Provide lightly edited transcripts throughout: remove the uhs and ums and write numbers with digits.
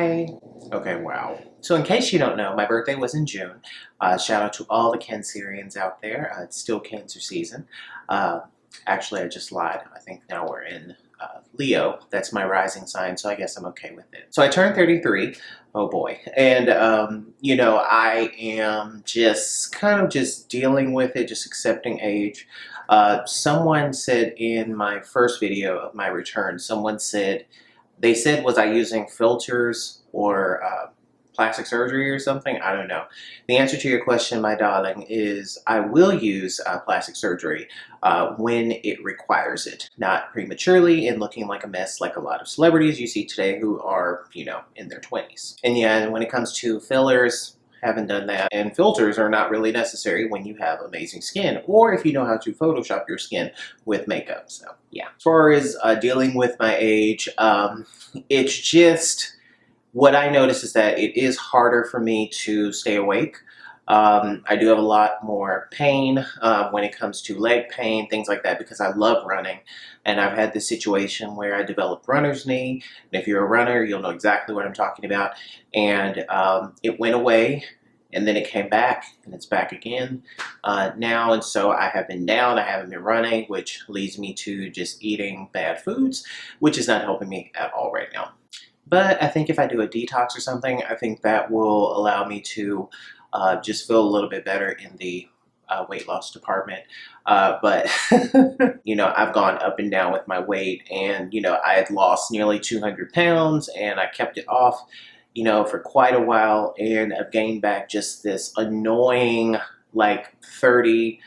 Hi. Okay, wow. So in case you don't know, my birthday was in June. Shout out to all the Cancerians out there. It's still Cancer season. Uh, Actually, I just lied. I think now we're in Leo. That's my rising sign, so I guess I'm okay with it. So I turned 33. Oh boy. And, I am just kind of just dealing with it, just accepting age. Someone said in my first video of my return, they said, was I using filters or plastic surgery or something? I don't know. The answer to your question, my darling, is I will use plastic surgery when it requires it. Not prematurely and looking like a mess like a lot of celebrities you see today who are, in their 20s. And yeah, when it comes to fillers, haven't done that. And filters are not really necessary when you have amazing skin or if you know how to Photoshop your skin with makeup. So yeah. As far as dealing with my age, it's just, what I notice is that it is harder for me to stay awake. I do have a lot more pain when it comes to leg pain, things like that, because I love running. And I've had this situation where I developed runner's knee. And if you're a runner, you'll know exactly what I'm talking about. And it went away, and then it came back, and it's back again now. And so I have been down, I haven't been running, which leads me to just eating bad foods, which is not helping me at all right now. But I think if I do a detox or something, I think that will allow me to just feel a little bit better in the weight loss department. But, I've gone up and down with my weight, and, I had lost nearly 200 pounds and I kept it off, for quite a while, and I've gained back just this annoying, like 30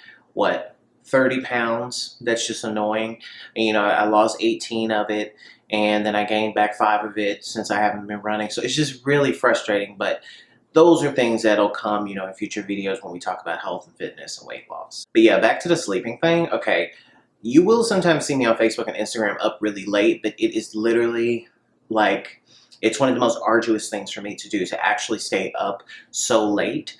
pounds. That's just annoying. And, I lost 18 of it, and then I gained back 5 of it since I haven't been running. So it's just really frustrating, but those are things that'll come, in future videos when we talk about health and fitness and weight loss. But yeah, back to the sleeping thing. Okay, you will sometimes see me on Facebook and Instagram up really late, but it is literally like, it's one of the most arduous things for me to do, to actually stay up so late.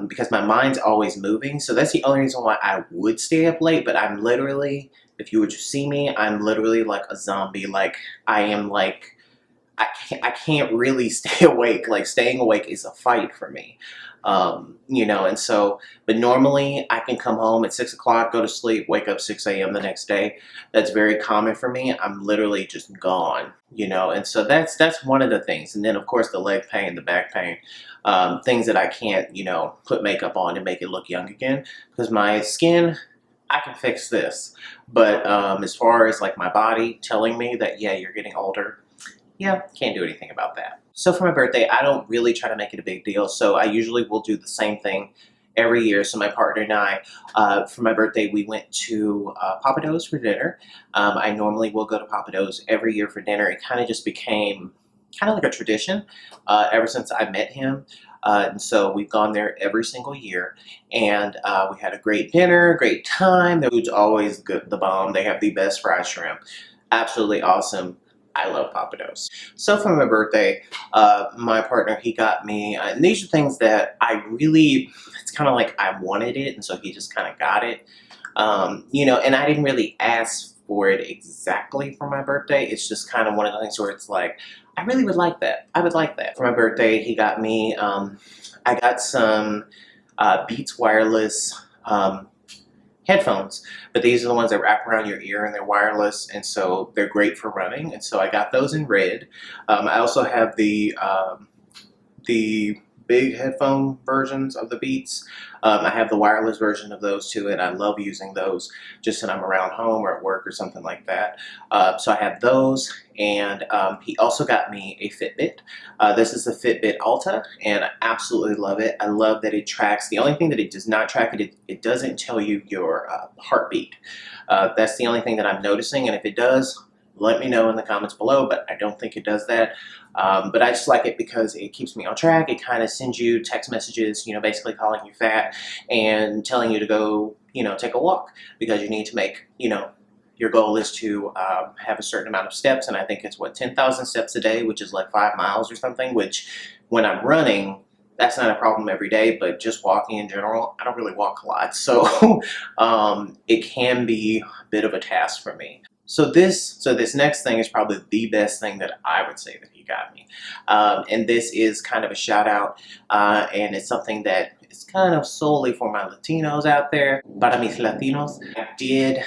Because my mind's always moving. So that's the only reason why I would stay up late. But I'm literally, if you were to see me, I'm literally like a zombie. Like, I am like, I can't really stay awake. Like, staying awake is a fight for me. And so, but normally I can come home at 6 o'clock, go to sleep, wake up 6 a.m. the next day. That's very common for me. I'm literally just gone, and so that's one of the things. And then of course the leg pain, the back pain, things that I can't, put makeup on to make it look young again, because my skin, I can fix this. But as far as like my body telling me that, yeah, you're getting older, yeah, can't do anything about that. So for my birthday, I don't really try to make it a big deal. So I usually will do the same thing every year. So my partner and I, for my birthday, we went to Papados for dinner. I normally will go to Papados every year for dinner. It kind of just became kind of like a tradition ever since I met him. And so we've gone there every single year, and we had a great dinner, great time. The food's always good, the bomb. They have the best fried shrimp. Absolutely awesome. I love Papados. So for my birthday, my partner, he got me, and these are things that it's kind of like I wanted it, and so he just kind of got it. And I didn't really ask for it exactly for my birthday. It's just kind of one of the things where it's like, I really would like that. I would like that. For my birthday, he got me, I got some Beats wireless headphones, but these are the ones that wrap around your ear, and they're wireless, and so they're great for running. And so I got those in red. I also have the big headphone versions of the Beats. I have the wireless version of those too, and I love using those just when I'm around home or at work or something like that. So I have those, and he also got me a Fitbit. This is the Fitbit Alta, and I absolutely love it. I love that it tracks. The only thing that it does not track, it doesn't tell you your heartbeat. That's the only thing that I'm noticing, and if it does, let me know in the comments below, but I don't think it does that. But I just like it because it keeps me on track. It kind of sends you text messages, basically calling you fat and telling you to go, take a walk, because you need to make, your goal is to have a certain amount of steps. And I think it's 10,000 steps a day, which is like 5 miles or something, which when I'm running, that's not a problem every day, but just walking in general, I don't really walk a lot. So it can be a bit of a task for me. So this next thing is probably the best thing that I would say that he got me, and this is kind of a shout out, and it's something that is kind of solely for my Latinos out there. Para mis Latinos, I did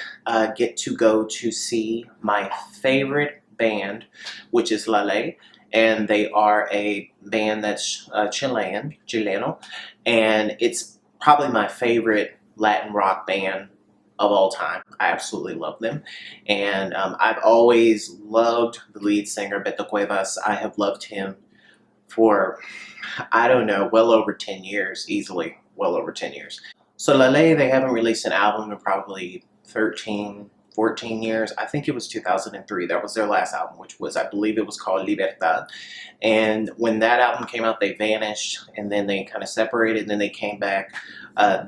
get to go to see my favorite band, which is La Ley, and they are a band that's Chileno, and it's probably my favorite Latin rock band of all time. I absolutely love them. And I've always loved the lead singer, Beto Cuevas. I have loved him for, I don't know, well over 10 years, easily, well over 10 years. So Lele, they haven't released an album in probably 13, 14 years. I think it was 2003. That was their last album, which was, I believe it was called Libertad. And when that album came out, they vanished, and then they kind of separated, and then they came back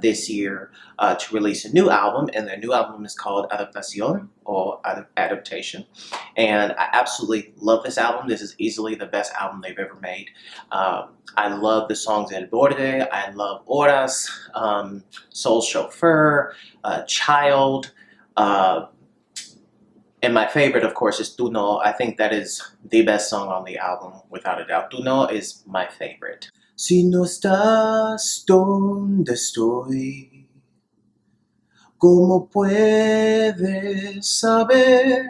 this year to release a new album, and their new album is called Adaptación, or Adaptation. And I absolutely love this album. This is easily the best album they've ever made. I love the songs El Borde, I love Horas, Soul Chauffeur, Child, and my favorite, of course, is Tu No. I think that is the best song on the album, without a doubt. Tu No is my favorite. Si no estás donde estoy, ¿cómo puedes saber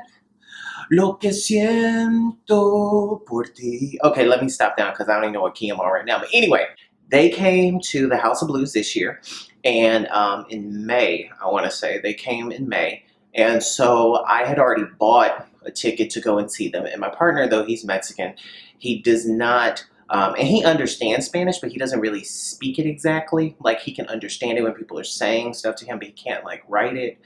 lo que siento por ti? Okay, let me stop down because I don't even know what key I'm on right now. But anyway, they came to the House of Blues this year, and in May, I want to say, they came in May. And so I had already bought a ticket to go and see them. And my partner, though he's Mexican, he does not, and he understands Spanish, but he doesn't really speak it exactly. Like, he can understand it when people are saying stuff to him, but he can't, like, write it.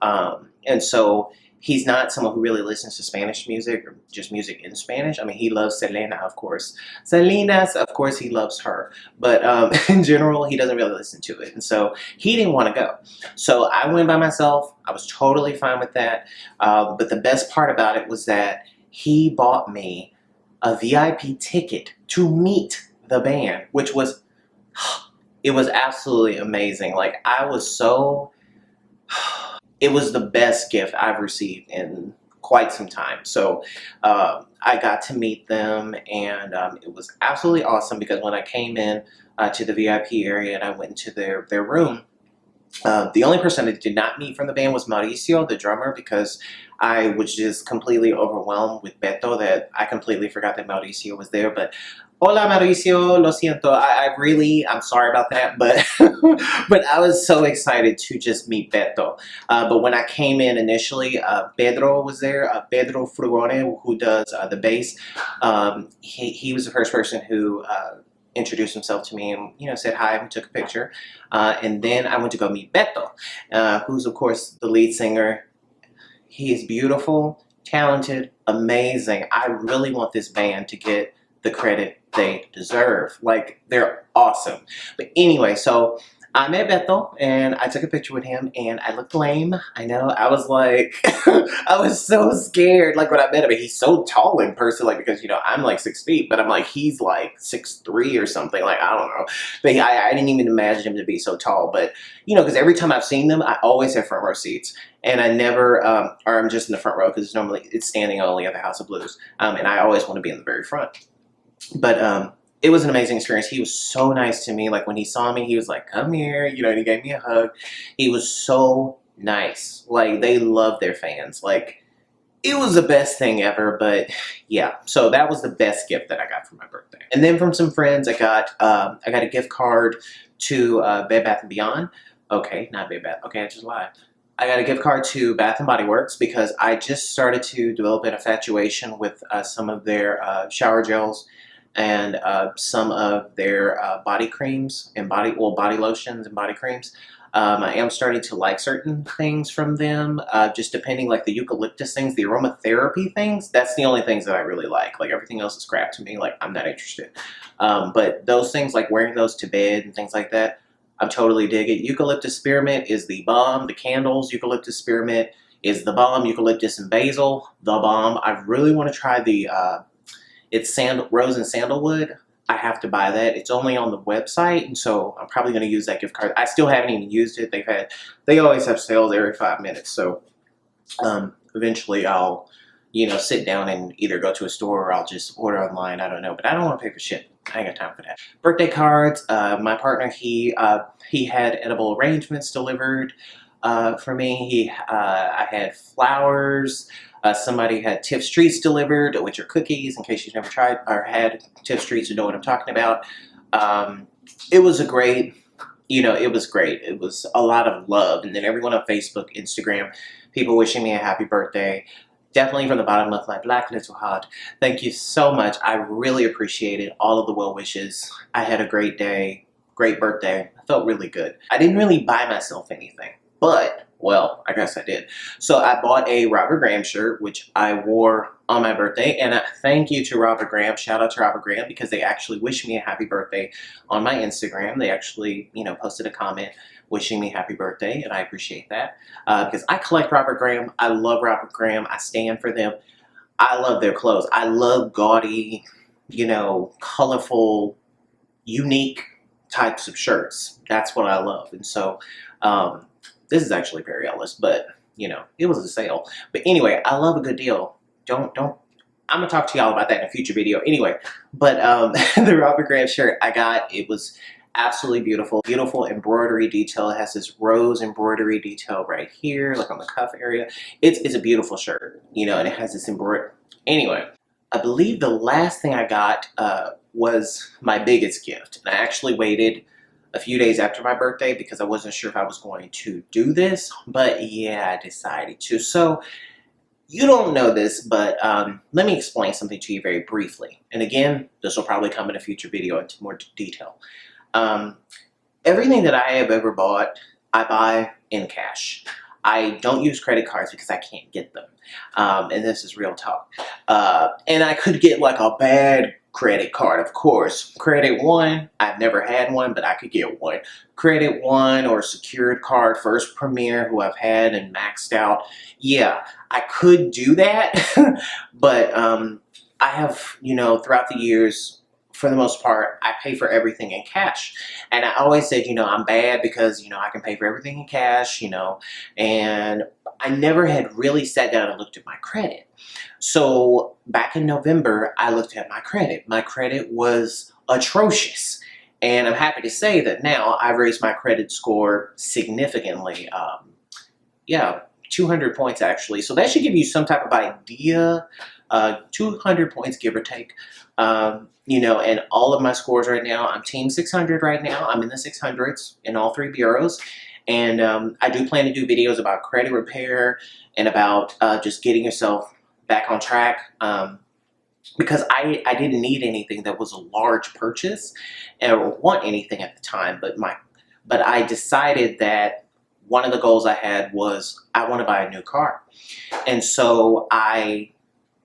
And so he's not someone who really listens to Spanish music or just music in Spanish. I mean, he loves Selena, of course. Selena's, of course, he loves her. But in general, he doesn't really listen to it. And so he didn't want to go. So I went by myself. I was totally fine with that. But the best part about it was that he bought me a VIP ticket to meet the band, which was, it was absolutely amazing. Like, I was so... It was the best gift I've received in quite some time. So I got to meet them, and it was absolutely awesome because when I came in to the VIP area and I went into their room, the only person I did not meet from the band was Mauricio, the drummer, because I was just completely overwhelmed with Beto that I completely forgot that Mauricio was there. But hola Mauricio, lo siento. I'm sorry about that, but but I was so excited to just meet Beto. But when I came in initially, Pedro was there, Pedro Frugone, who does the bass. He was the first person who introduced himself to me and, you know, said hi and took a picture. And then I went to go meet Beto, who's, of course, the lead singer. He is beautiful, talented, amazing. I really want this band to get the credit they deserve. Like, they're awesome. But anyway, so I met Beto and I took a picture with him and I looked lame. I know. I was like, I was so scared. Like, when I met him, he's so tall in person, like, because, you know, I'm like 6 feet, but I'm like, he's like 6'3" or something. Like, I don't know. But I didn't even imagine him to be so tall. But, you know, because every time I've seen them, I always have front row seats. And I never, or I'm just in the front row because normally it's standing only at the House of Blues. And I always want to be in the very front. But it was an amazing experience. He was so nice to me. Like, when he saw me, he was like, come here, you know, and he gave me a hug. He was so nice. Like, they love their fans. Like, it was the best thing ever. But yeah, so that was the best gift that I got for my birthday. And then from some friends, I got a gift card to Bed Bath & Beyond. Okay, not Bed Bath. Okay, I just lied. I got a gift card to Bath & Body Works because I just started to develop an infatuation with some of their shower gels and some of their body creams and body lotions and body creams. I am starting to like certain things from them, just depending, like the eucalyptus things, the aromatherapy things. That's the only things that I really like. Like, everything else is crap to me. Like, I'm not interested. But those things, like wearing those to bed and things like that, I totally dig it. Eucalyptus spearmint is the bomb. The candles, eucalyptus spearmint is the bomb. Eucalyptus and basil, the bomb. I really want to try the it's rose and sandalwood. I have to buy that. It's only on the website, and so I'm probably going to use that gift card. I still haven't even used it. They always have sales every 5 minutes, so eventually I'll, sit down and either go to a store or I'll just order online. I don't know, but I don't want to pay for shit. I ain't got time for that. Birthday cards. My partner, he had edible arrangements delivered for me. I had flowers. Somebody had Tiff Streets delivered, which are cookies. In case you've never tried or had Tiff Streets, you know what I'm talking about. It was a great. It was great. It was a lot of love. And then everyone on Facebook, Instagram, people wishing me a happy birthday. Definitely from the bottom of my black little heart. Thank you so much. I really appreciated all of the well wishes. I had a great day, great birthday. I felt really good. I didn't really buy myself anything, but, well, I guess I did. So I bought a Robert Graham shirt, which I wore on my birthday. And thank you to Robert Graham. Shout out to Robert Graham, because they actually wished me a happy birthday on my Instagram. They actually, posted a comment wishing me happy birthday, and I appreciate that because I collect Robert Graham. I love Robert Graham. I stand for them. I love their clothes. I love gaudy, colorful, unique types of shirts. That's what I love. And so this is actually Perry Ellis, but it was a sale. But anyway, I love a good deal. Don't. I'm gonna talk to y'all about that in a future video. Anyway, but the Robert Graham shirt I got, it was absolutely beautiful. Beautiful embroidery detail. It has this rose embroidery detail right here, like on the cuff area. It's a beautiful shirt, and it has this embroidery. Anyway, I believe the last thing I got was my biggest gift. And I actually waited a few days after my birthday because I wasn't sure if I was going to do this, but yeah, I decided to. So you don't know this, but let me explain something to you very briefly. And again, this will probably come in a future video into more detail. Everything that I have ever bought, I buy in cash. I don't use credit cards because I can't get them. And this is real talk. And I could get like a bad credit card, of course. Credit One, I've never had one, but I could get one. Credit One or secured card, First Premier, who I've had and maxed out. Yeah, I could do that. But I have, throughout the years, for the most part, I pay for everything in cash. And I always said, I'm bad because, I can pay for everything in cash, and I never had really sat down and looked at my credit. So back in November, I looked at my credit. My credit was atrocious. And I'm happy to say that now I've raised my credit score significantly. 200 points actually. So that should give you some type of idea. 200 points, give or take. And all of my scores right now, I'm Team 600 right now. I'm in the 600s in all 3 bureaus. And I do plan to do videos about credit repair and about just getting yourself back on track. Because I didn't need anything that was a large purchase or want anything at the time. But I decided that one of the goals I had was I want to buy a new car. And so I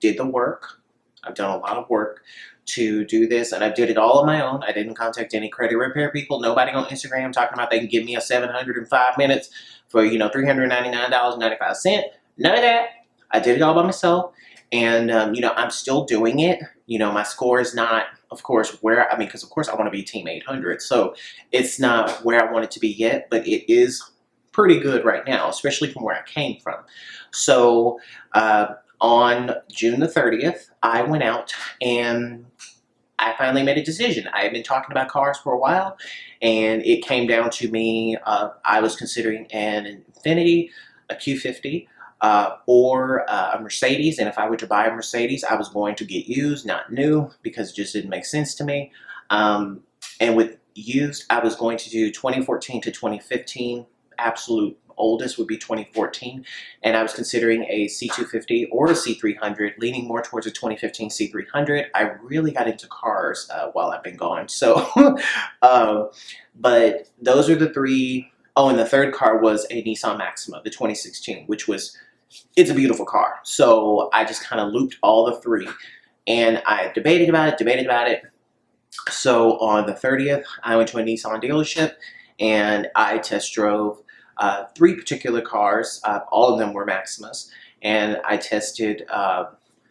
did the work. I've done a lot of work to do this, and I did it all on my own. I didn't contact any credit repair people. Nobody on Instagram talking about they can give me a 705 minutes for, $399.95. None of that. I did it all by myself, and, I'm still doing it. My score is not, of course, because of course I want to be Team 800, so it's not where I want it to be yet, but it is pretty good right now, especially from where I came from. So, on June the 30th, I went out and I finally made a decision. I had been talking about cars for a while, and it came down to me. I was considering an Infiniti, a Q50, or a Mercedes. And if I were to buy a Mercedes, I was going to get used, not new, because it just didn't make sense to me. And with used, I was going to do 2014 to 2015. Absolute oldest would be 2014, and I was considering a C250 or a C300, leaning more towards a 2015 C300. I really got into cars while I've been gone, so but those are the 3. Oh, and the third car was a Nissan Maxima, the 2016, which it's a beautiful car. So I just kind of looped all the 3, and I debated about it. So on the 30th, I went to a Nissan dealership and I test drove 3 particular cars. All of them were Maximas, and I tested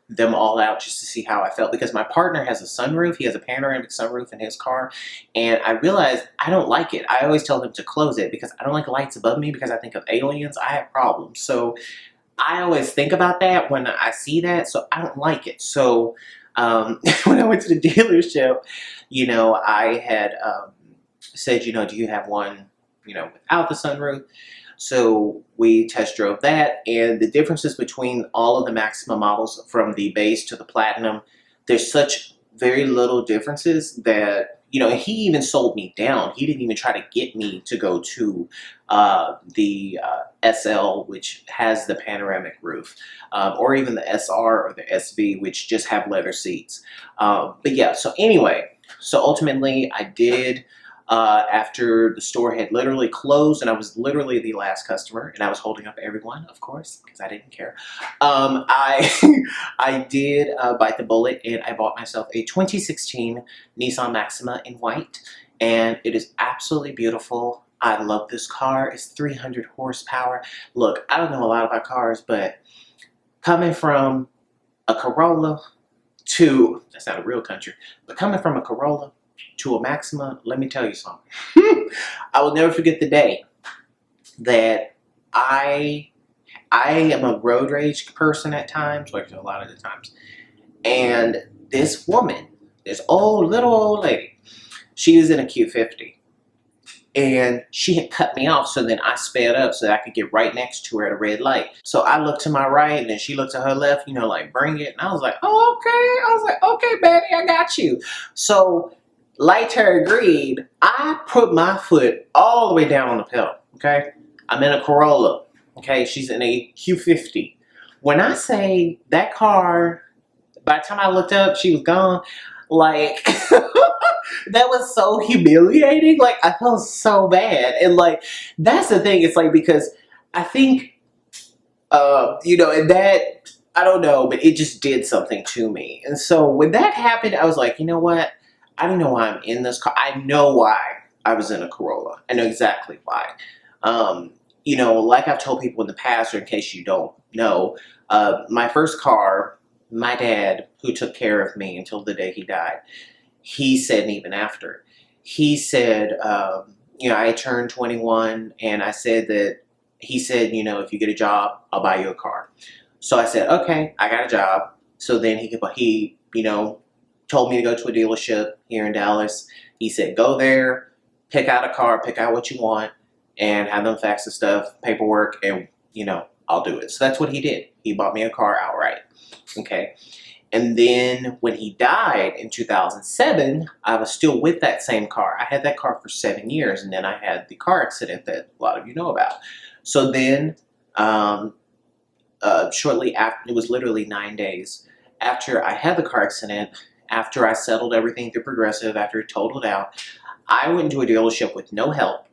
them all out just to see how I felt, because my partner has a sunroof. He has a panoramic sunroof in his car, and I realized I don't like it. I always tell him to close it because I don't like lights above me because I think of aliens. I have problems. So I always think about that when I see that, so I don't like it. So when I went to the dealership, I had said, do you have one, without the sunroof? So we test drove that, and the differences between all of the Maxima models from the base to the Platinum, there's such very little differences that, and he even sold me down. He didn't even try to get me to go to the SL, which has the panoramic roof, or even the SR or the SV, which just have leather seats. But yeah, so anyway, so ultimately I did, after the store had literally closed and I was literally the last customer and I was holding up everyone, of course, because I didn't care. I I did bite the bullet, and I bought myself a 2016 Nissan Maxima in white, and it is absolutely beautiful. I love this car. It's 300 horsepower. Look, I don't know a lot about cars, but coming from a Corolla to, that's not a real country, but coming from a Corolla to a Maxima, let me tell you something. I will never forget the day that I am a road rage person at times, like a lot of the times. And this woman, this little old lady, she was in a Q50. And she had cut me off, so then I sped up so that I could get right next to her at a red light. So I looked to my right, and then she looked to her left, like, bring it. And I was like, oh, okay. I was like, okay, Betty, I got you. So like her agreed, I put my foot all the way down on the pedal, okay? I'm in a Corolla, okay? She's in a Q50. When I say that car, by the time I looked up, she was gone, like, that was so humiliating. Like, I felt so bad. And, like, that's the thing. It's like, because I think, and that, I don't know, but it just did something to me. And so when that happened, I was like, you know what? I don't know why I'm in this car. I know why I was in a Corolla. I know exactly why. Like I've told people in the past, or in case you don't know, my first car, my dad, who took care of me until the day he died, he said, and even after, he said, I turned 21, and I said that, he said, if you get a job, I'll buy you a car. So I said, okay, I got a job. So then he told me to go to a dealership here in Dallas. He said, go there, pick out a car, pick out what you want, and have them fax the stuff, paperwork, and, I'll do it. So that's what he did. He bought me a car outright. Okay. And then when he died in 2007, I was still with that same car. I had that car for 7 years, and then I had the car accident that a lot of you know about. So then, shortly after, it was literally 9 days after I had the car accident, after I settled everything through Progressive, after it totaled out, I went into a dealership with no help,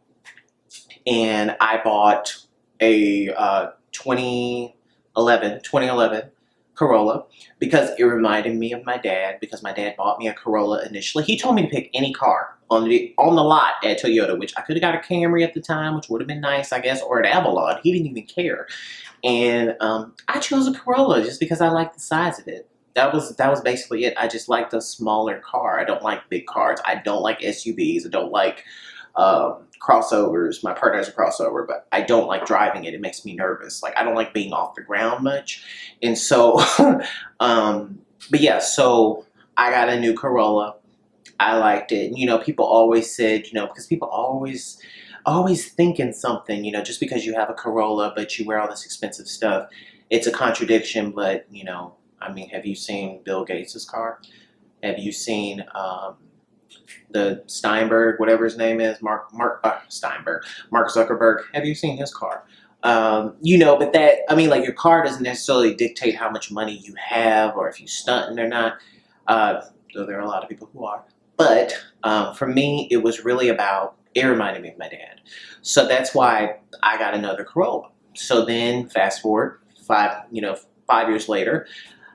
and I bought a 2011 Corolla because it reminded me of my dad, because my dad bought me a Corolla initially. He told me to pick any car on the lot at Toyota, which I could have got a Camry at the time, which would have been nice, I guess, or an Avalon. He didn't even care. And I chose a Corolla just because I liked the size of it. That was basically it. I just liked a smaller car. I don't like big cars. I don't like SUVs. I don't like crossovers. My partner has a crossover, but I don't like driving it. It makes me nervous. Like, I don't like being off the ground much. And so, but yeah, so I got a new Corolla. I liked it. People always said, because people always thinking something, just because you have a Corolla, but you wear all this expensive stuff, it's a contradiction. But, have you seen Bill Gates' car? Have you seen the Steinberg, whatever his name is, Mark Zuckerberg? Have you seen his car? But that, your car doesn't necessarily dictate how much money you have or if you stunting or not, though there are a lot of people who are. But for me, it was really about, it reminded me of my dad. So that's why I got another Corolla. So then fast forward 5 years later,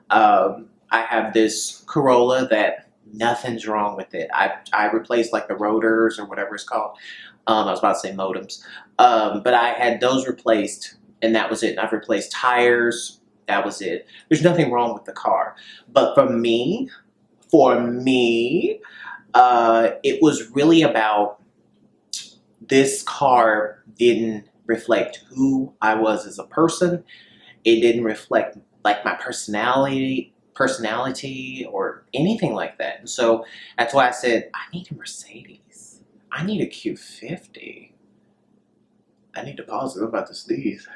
I have this Corolla that nothing's wrong with it. I replaced like the rotors or whatever it's called. I was about to say modems. But I had those replaced, and that was it. And I've replaced tires. That was it. There's nothing wrong with the car. But for me, it was really about, this car didn't reflect who I was as a person, It didn't reflect like my personality or anything like that. And so that's why I said, I need a Mercedes. I need a Q50. I need to pause it. I'm about to sneeze.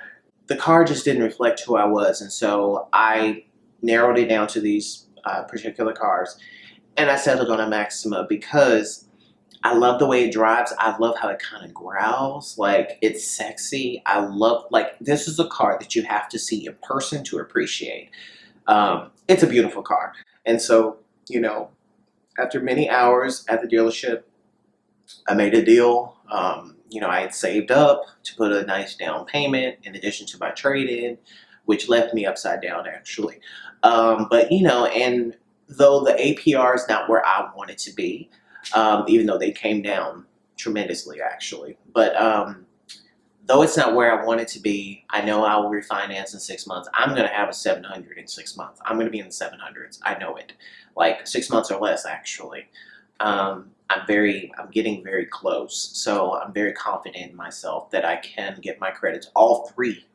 The car just didn't reflect who I was. And so I narrowed it down to these particular cars. And I settled on a Maxima because I love the way it drives. I love how it kind of growls. Like, it's sexy. I love, like, this is a car that you have to see in person to appreciate. It's a beautiful car. And so, you know, after many hours at the dealership, I made a deal. You know, I had saved up to put a nice down payment in addition to my trade-in, which left me upside down, actually. But, you know, and though the APR is not where I want it to be, even though they came down tremendously, actually. But though it's not where I want it to be, I know I will refinance in 6 months. I'm going to have a 700 in 6 months. I'm going to be in the 700s. I know it. Like 6 months or less, actually. I'm getting very close. So I'm very confident in myself that I can get my credits, all three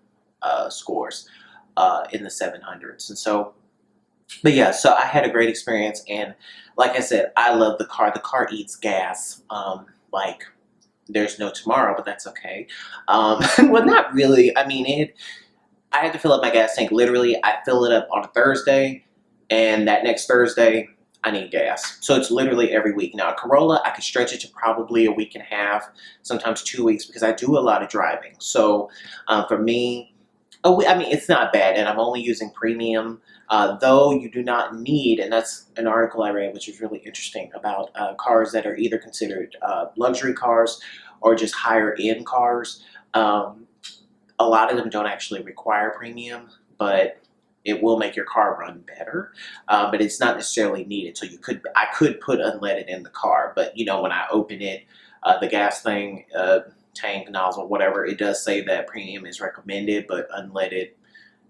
scores, in the 700s. And so, but yeah, so I had a great experience. And like I said, I love the car. The car eats gas. Like, there's no tomorrow, but that's okay. Well, not really. I mean, I had to fill up my gas tank. Literally, I fill it up on a Thursday, and that next Thursday, I need gas. So it's literally every week. Now, a Corolla, I could stretch it to probably a week and a half, sometimes 2 weeks, because I do a lot of driving. So for me, I mean, it's not bad, and I'm only using premium, though you do not need, and that's an article I read, which is really interesting, about cars that are either considered luxury cars or just higher-end cars. A lot of them don't actually require premium, but it will make your car run better, but it's not necessarily needed. So I could put unleaded in the car, but you know, when I open it, the gas thing, tank, nozzle, whatever, it does say that premium is recommended, but unleaded,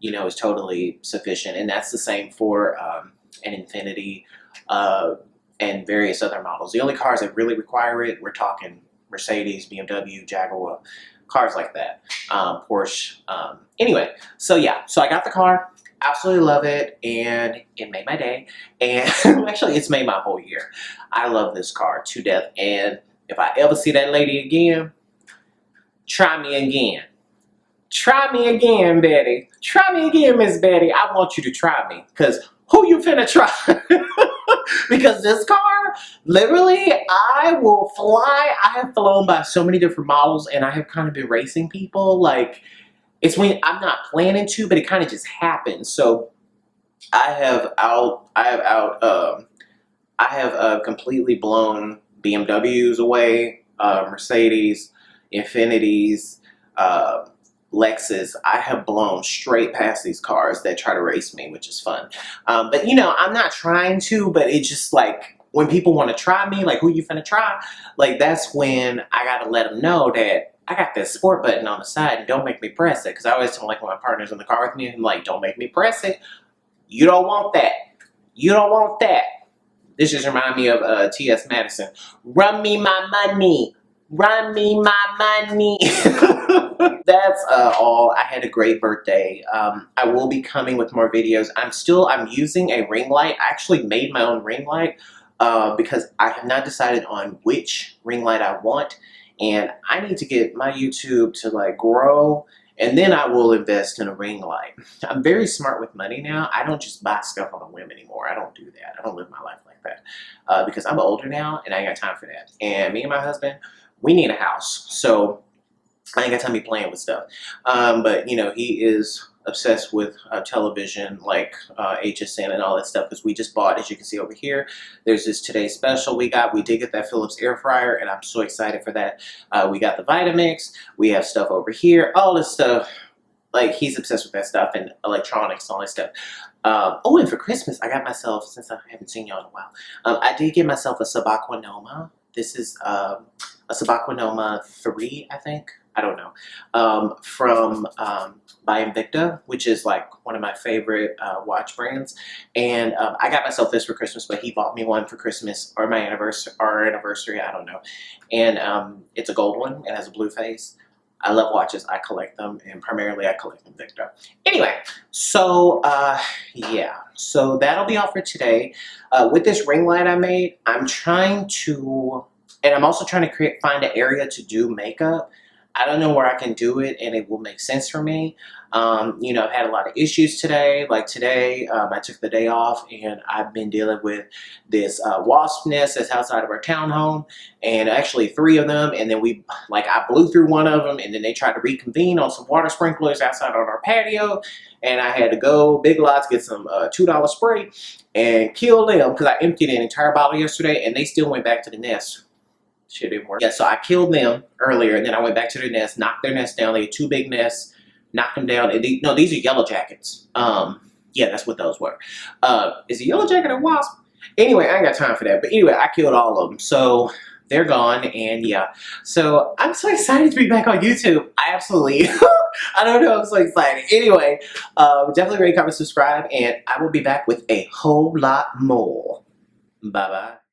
you know, is totally sufficient. And that's the same for an Infiniti and various other models. The only cars that really require it, we're talking Mercedes, BMW, Jaguar, cars like that, Porsche. Anyway, so yeah, so I got the car. Absolutely love it, and it made my day, and actually it's made my whole year. I love this car to death, and if I ever see that lady again, try me again. Try me again, Betty. Try me again, Miss Betty. I want you to try me, because who you finna try? Because this car, literally, I will fly. I have flown by so many different models, and I have kind of been racing people, like, it's when I'm not planning to, but it kind of just happens. So I have completely blown BMWs away, Mercedes, Infinitis, Lexus. I have blown straight past these cars that try to race me, which is fun. But you know, I'm not trying to, but it's just like, when people want to try me, like, who you finna try? Like, that's when I gotta let them know that I got this sport button on the side, and don't make me press it. Because I always tell, like, when my partner's in the car with me, I'm like, don't make me press it. You don't want that. You don't want that. This just reminds me of T.S. Madison. Run me my money. Run me my money. That's all. I had a great birthday. I will be coming with more videos. I'm using a ring light. I actually made my own ring light because I have not decided on which ring light I want. And I need to get my YouTube to like grow, and then I will invest in a ring light. I'm very smart with money now. I don't just buy stuff on a whim anymore. I don't do that. I don't live my life like that because I'm older now and I ain't got time for that. And me and my husband, we need a house. So I ain't got time to be playing with stuff. But you know, he is obsessed with television, like HSN and all that stuff, because we just bought, as you can see over here, there's this Today Special we got. We did get that Philips air fryer, and I'm so excited for that. We got the Vitamix. We have stuff over here, all this stuff. Like, he's obsessed with that stuff, and electronics and all that stuff. Oh, and for Christmas, I got myself, since I haven't seen y'all in a while, I did get myself a Sabaquanoma. This is a Sabaquanoma 3, I think. I don't know. From by Invicta, which is like one of my favorite watch brands. And I got myself this for Christmas, but he bought me one for Christmas or my anniversary, I don't know. And it's a gold one. It has a blue face. I love watches. I collect them, and primarily I collect them, Victor. Anyway, so yeah, so that'll be all for today. With this ring light I made, I'm trying to, and I'm also trying to find an area to do makeup. I don't know where I can do it and it will make sense for me. You know, I've had a lot of issues today. Like today, I took the day off and I've been dealing with this wasp nest that's outside of our townhome, and actually 3 of them. And then I blew through one of them, and then they tried to reconvene on some water sprinklers outside on our patio. And I had to go Big Lots, get some $2 spray and kill them because I emptied an entire bottle yesterday and they still went back to the nest. Shit didn't work. Yeah, so I killed them earlier, and then I went back to their nest, knocked their nest down. They had 2 big nests, knocked them down. And no, these are yellow jackets. Yeah, that's what those were. Is a yellow jacket a wasp? Anyway, I ain't got time for that. But anyway, I killed all of them. So they're gone, and yeah. So I'm so excited to be back on YouTube. I absolutely, I don't know, I'm so excited. Anyway, definitely rate, comment, subscribe, and I will be back with a whole lot more. Bye-bye.